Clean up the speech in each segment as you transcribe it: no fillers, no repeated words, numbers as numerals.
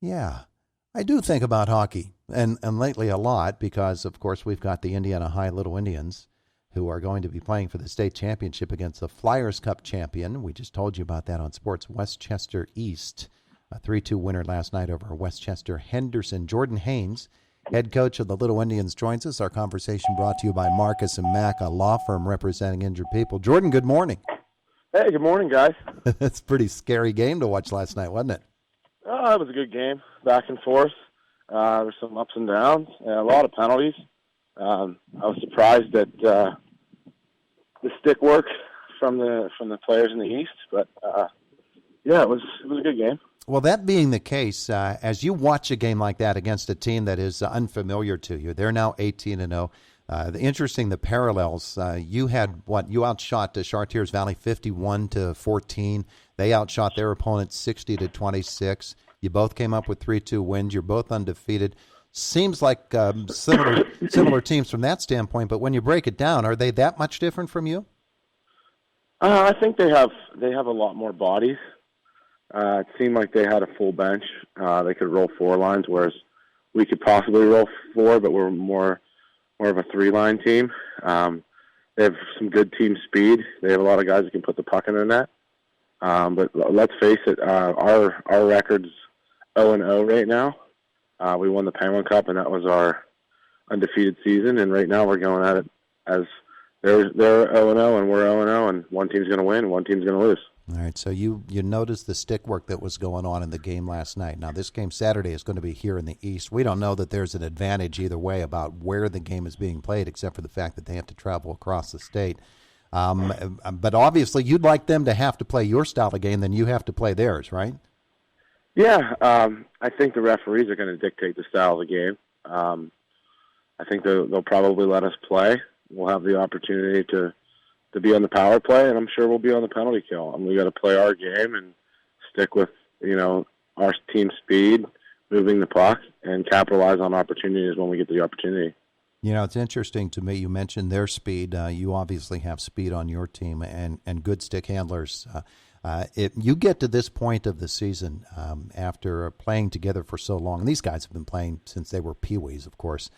Yeah, I do think about hockey, and lately a lot because, of course, we've got the Indiana High Little Indians who are going to be playing for the state championship against the Flyers Cup champion. We just told you about that on Sports Westchester East. A 3-2 winner last night over Westchester Henderson. Jordan Haines, head coach of the Little Indians, joins us. Our conversation brought to you by Marcus & Mack, a law firm representing injured people. Jordan, good morning. Hey, good morning, guys. It's a pretty scary game to watch last night, wasn't it? Oh, it was a good game, back and forth. There were some ups and downs, and a lot of penalties. I was surprised at the stick work from the players in the East, but yeah, it was a good game. Well, that being the case, as you watch a game like that against a team that is unfamiliar to you, they're now 18-0. Interesting, the parallels. You outshot the Chartiers Valley 51-14. They outshot their opponents 60-26. You both came up with 3-2 wins. You're both undefeated. Seems like similar teams from that standpoint. But when you break it down, are they that much different from you? I think they have a lot more bodies. It seemed like they had a full bench. They could roll 4 lines, whereas we could possibly roll 4, but we're more of a 3-line team. They have some good team speed. They have a lot of guys that can put the puck in the net. But let's face it, our record's 0-0 right now. We won the Penguin Cup, and that was our undefeated season. And right now we're going at it as they're 0-0 and we're 0-0, and one team's going to win, one team's going to lose. All right, so you noticed the stick work that was going on in the game last night. Now, this game Saturday is going to be here in the East. We don't know that there's an advantage either way about where the game is being played, except for the fact that they have to travel across the state. But obviously, you'd like them to have to play your style of game than you have to play theirs, right? Yeah, I think the referees are going to dictate the style of the game. I think they'll probably let us play. We'll have the opportunity to be on the power play, and I'm sure we'll be on the penalty kill. And we got to play our game and stick with our team speed, moving the puck, and capitalize on opportunities when we get the opportunity. It's interesting to me. You mentioned their speed. You obviously have speed on your team and good stick handlers. If you get to this point of the season after playing together for so long, and these guys have been playing since they were peewees, of course,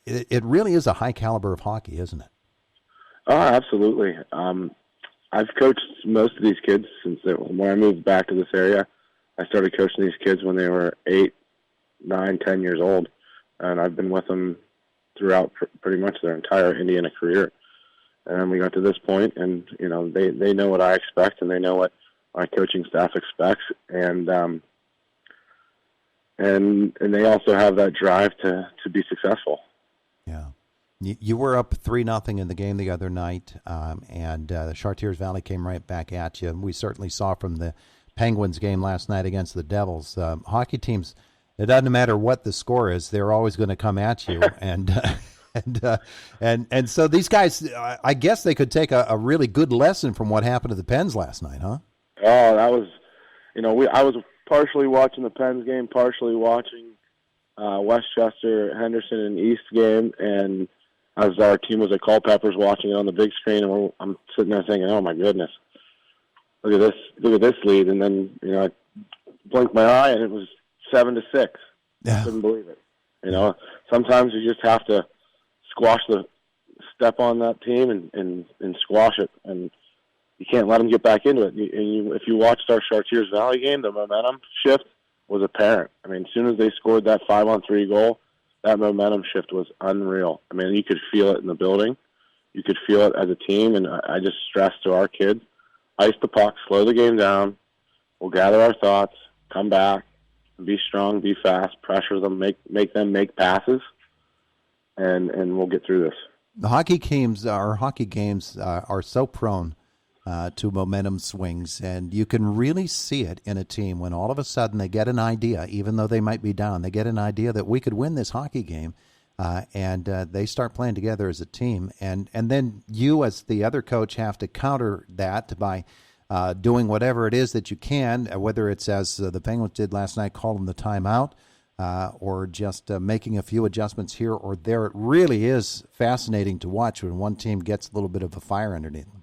it really is a high caliber of hockey, isn't it? Oh, absolutely. I've coached most of these kids when I moved back to this area. I started coaching these kids when they were 8, 9, 10 years old, and I've been with them throughout pretty much their entire Indiana career. And then we got to this point, and they know what I expect, and they know what my coaching staff expects, and they also have that drive to be successful. Yeah. You were up 3-0 in the game the other night, and the Chartiers Valley came right back at you. We certainly saw from the Penguins game last night against the Devils. Hockey teams, it doesn't matter what the score is, they're always going to come at you. And so these guys, I guess they could take a really good lesson from what happened to the Pens last night, huh? Oh, that was, I was partially watching the Pens game, partially watching Westchester, Henderson, and East game, and as our team was at Culpeppers watching it on the big screen, and I'm sitting there thinking, oh my goodness, look at this lead, and then I blinked my eye and it was 7-6. Yeah. I couldn't believe it. Sometimes you just have to step on that team and squash it, and you can't let them get back into it. If you watched our Chartiers Valley game, the momentum shift was apparent. I mean, as soon as they scored that 5-on-3 goal, that momentum shift was unreal. I mean, you could feel it in the building. You could feel it as a team, and I just stressed to our kids, ice the puck, slow the game down, we'll gather our thoughts, come back, be strong, be fast, pressure them, make them make passes, and we'll get through this. The hockey games are so prone to momentum swings, and you can really see it in a team when all of a sudden they get an idea, even though they might be down, they get an idea that we could win this hockey game, and they start playing together as a team. And then you as the other coach have to counter that by doing whatever it is that you can, whether it's as the Penguins did last night, calling the timeout, or just making a few adjustments here or there. It really is fascinating to watch when one team gets a little bit of a fire underneath them.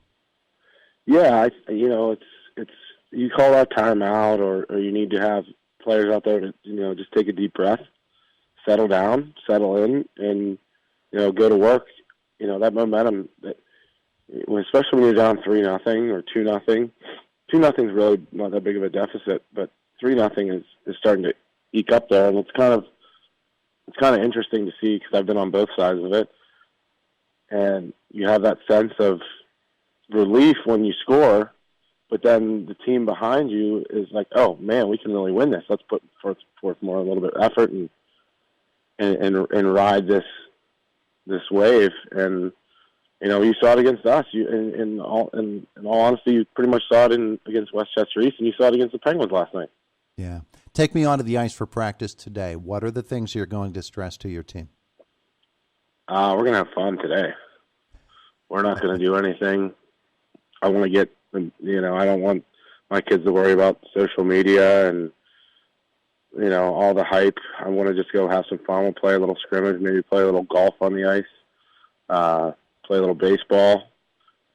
Yeah, it's you call that timeout, or you need to have players out there to, just take a deep breath, settle down, settle in, and, go to work. That momentum, especially when you're down 3-0 or 2-0. 2-0 is really not that big of a deficit, but 3-0 is starting to eke up there, and it's kind of interesting to see because I've been on both sides of it, and you have that sense of relief when you score, but then the team behind you is like, oh man, we can really win this. Let's put forth more, a little bit of effort and ride this wave. And you saw it against us. In all honesty, you pretty much saw it against Westchester East, and you saw it against the Penguins last night. Yeah. Take me onto the ice for practice today. What are the things you're going to stress to your team? We're going to have fun today. We're not going to do anything. I want to get, I don't want my kids to worry about social media and, all the hype. I want to just go have some fun. We'll play a little scrimmage, maybe play a little golf on the ice, play a little baseball.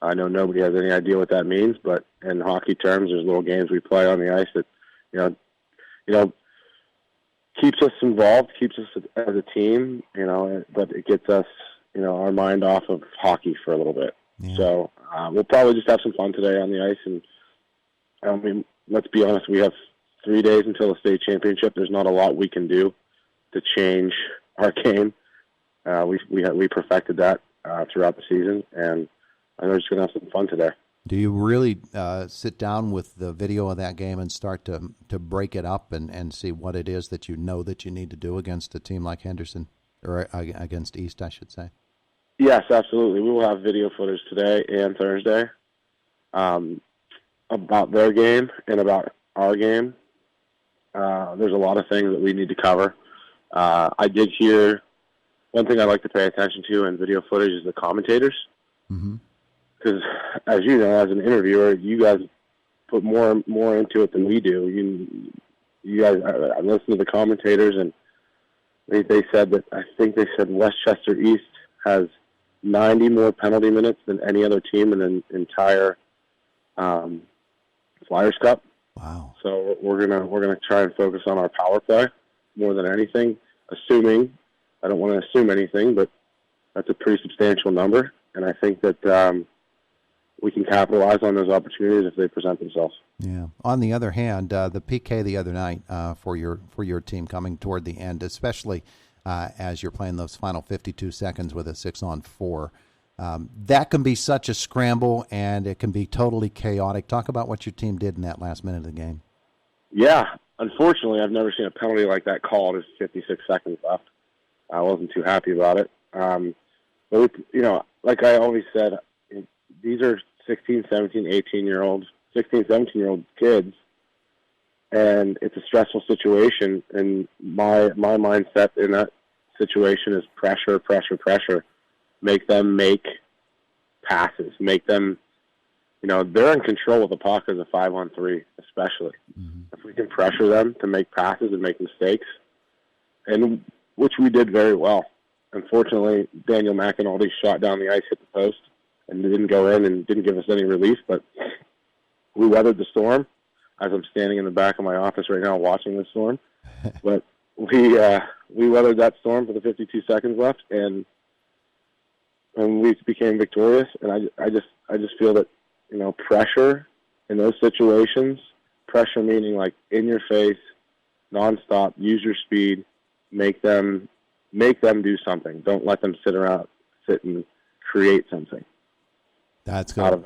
I know nobody has any idea what that means, but in hockey terms, there's little games we play on the ice that, keeps us involved, keeps us as a team, but it gets us, our mind off of hockey for a little bit. Yeah. So we'll probably just have some fun today on the ice. And I mean, let's be honest, we have 3 days until the state championship. There's not a lot we can do to change our game. We perfected that throughout the season, and I'm just going to have some fun today. Do you really sit down with the video of that game and start to break it up and see what it is that you know that you need to do against a team like Henderson, or against East, I should say? Yes, absolutely. We will have video footage today and Thursday about their game and about our game. There's a lot of things that we need to cover. I did hear one thing I like to pay attention to in video footage is the commentators. Mm-hmm. Because, as you know, as an interviewer, you guys put more into it than we do. You guys, I listened to the commentators, and they said that, I think they said Westchester East has 90 more penalty minutes than any other team in the entire Flyers Cup. Wow! So we're gonna try and focus on our power play more than anything. Assuming, I don't want to assume anything, but that's a pretty substantial number, and I think that we can capitalize on those opportunities if they present themselves. Yeah. On the other hand, the PK the other night for your team coming toward the end, especially as you're playing those final 52 seconds with a 6-on-4, that can be such a scramble, and it can be totally chaotic. Talk about what your team did in that last minute of the game. Yeah. Unfortunately, I've never seen a penalty like that called as 56 seconds left. I wasn't too happy about it. But, like I always said, these are 16, 17, 18-year-old, 16, 17-year-old kids, and it's a stressful situation. And my mindset in that situation is pressure, pressure, pressure. Make them make passes. Make them, they're in control of the puck as a 5-on-3, especially. Mm-hmm. If we can pressure them to make passes and make mistakes, and which we did very well. Unfortunately, Daniel McAnaldy shot down the ice, hit the post, and didn't go in and didn't give us any relief, but we weathered the storm. As I'm standing in the back of my office right now watching the storm, but we weathered that storm for the 52 seconds left, and we became victorious. And I just feel that pressure in those situations, pressure meaning like in your face, nonstop, use your speed, make them do something. Don't let them sit and create something. That's good. Out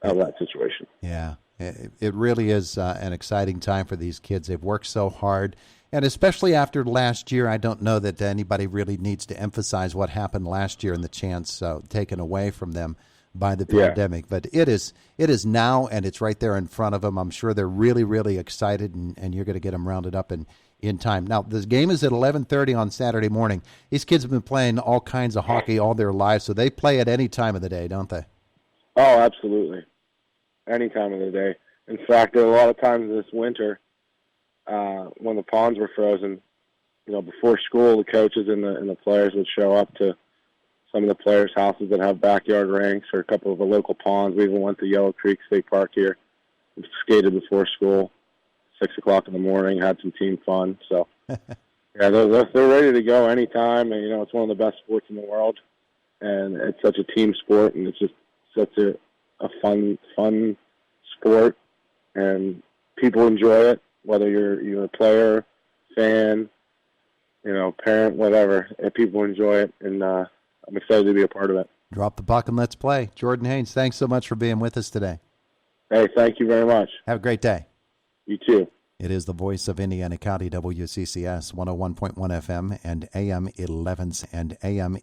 of that situation. Yeah, it really is an exciting time for these kids. They've worked so hard, and especially after last year, I don't know that anybody really needs to emphasize what happened last year and the chance taken away from them by the pandemic. But it is now, and it's right there in front of them. I'm sure they're really, really excited, and you're going to get them rounded up in time. Now, this game is at 11:30 on Saturday morning. These kids have been playing all kinds of hockey all their lives, so they play at any time of the day, don't they? Oh, absolutely. Any time of the day. In fact, there were a lot of times this winter when the ponds were frozen, before school, the coaches and the players would show up to some of the players' houses that have backyard rinks or a couple of the local ponds. We even went to Yellow Creek State Park here and skated before school. 6:00 in the morning, had some team fun. So, yeah, they're ready to go anytime. And, it's one of the best sports in the world. And it's such a team sport, and it's just such a fun sport. And people enjoy it, whether you're a player, fan, parent, whatever. And people enjoy it, and I'm excited to be a part of it. Drop the puck and let's play. Jordan Haines, thanks so much for being with us today. Hey, thank you very much. Have a great day. You too. It is the voice of Indiana County, WCCS 101.1 FM and AM 11s and AM